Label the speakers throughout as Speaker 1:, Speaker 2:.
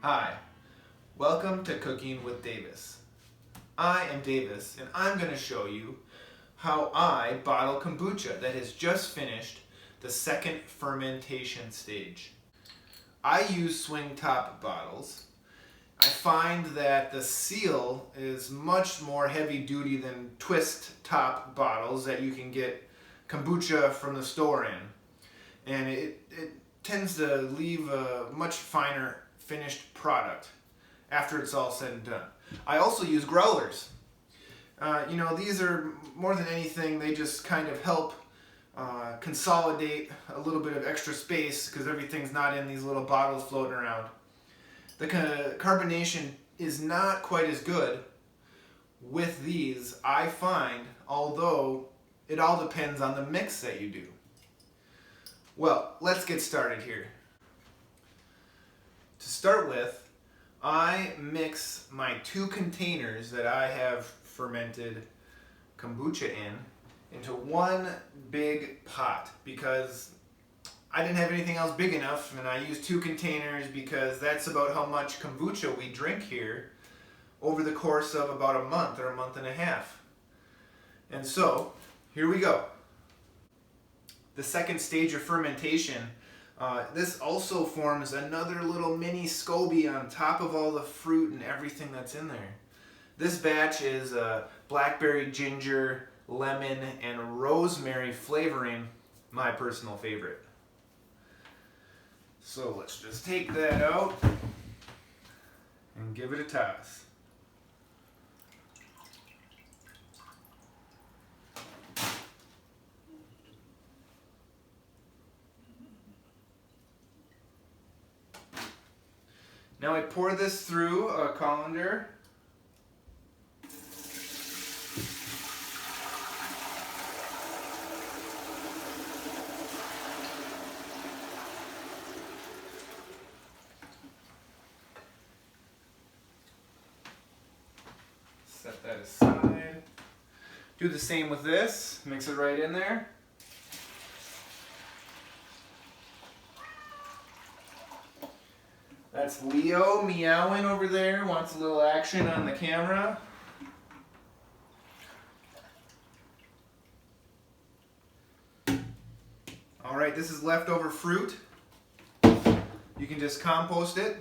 Speaker 1: Hi, welcome to Cooking with Davis. I am Davis and I'm going to show you how I bottle kombucha that has just finished the second fermentation stage. I use swing top bottles. I find that the seal is much more heavy duty than twist top bottles that you can get kombucha from the store in. And it tends to leave a much finer finished product after it's all said and done. I also use growlers. These are more than anything, they just kind of help consolidate a little bit of extra space because everything's not in these little bottles floating around. The carbonation is not quite as good with these, I find, although it all depends on the mix that you do. Well, let's get started here. To start with, I mix my 2 containers that I have fermented kombucha into one big pot because I didn't have anything else big enough, and I used 2 containers because that's about how much kombucha we drink here over the course of about a month or a month and a half. And so, here we go. The second stage of fermentation, this also forms another little mini SCOBY on top of all the fruit and everything that's in there. This batch is blackberry, ginger, lemon, and rosemary flavoring, my personal favorite. So let's just take that out and give it a toss. Now I pour this through a colander. Set that aside. Do the same with this. Mix it right in there. That's Leo meowing over there, wants a little action on the camera. Alright, this is leftover fruit. You can just compost it.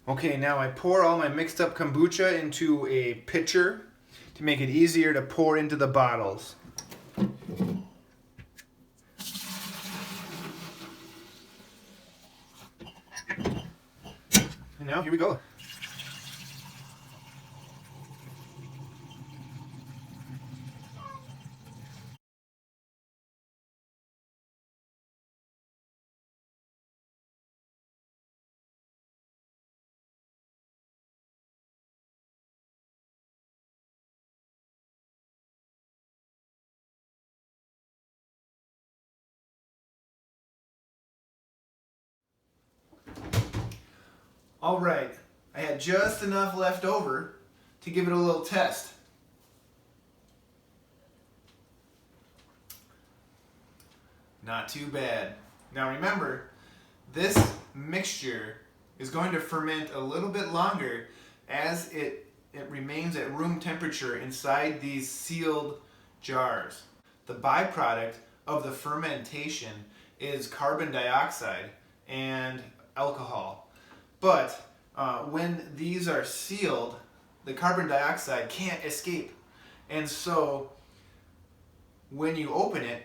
Speaker 1: Okay, now I pour all my mixed up kombucha into a pitcher to make it easier to pour into the bottles. And now, here we go. All right, I had just enough left over to give it a little test. Not too bad. Now remember, this mixture is going to ferment a little bit longer as it remains at room temperature inside these sealed jars. The byproduct of the fermentation is carbon dioxide and alcohol. But when these are sealed, the carbon dioxide can't escape. And so when you open it,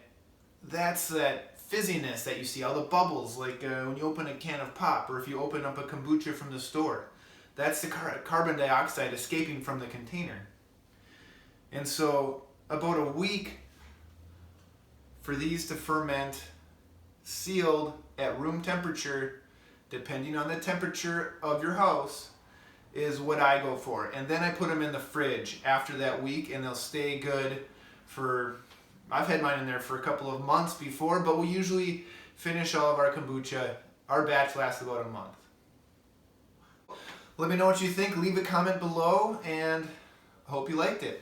Speaker 1: that's that fizziness that you see, all the bubbles, like when you open a can of pop or if you open up a kombucha from the store. That's the carbon dioxide escaping from the container. And so about a week for these to ferment sealed at room temperature, depending on the temperature of your house, is what I go for. And then I put them in the fridge after that week and they'll stay good for, I've had mine in there for a couple of months before, but we usually finish all of our kombucha. Our batch lasts about a month. Let me know what you think, leave a comment below, and hope you liked it.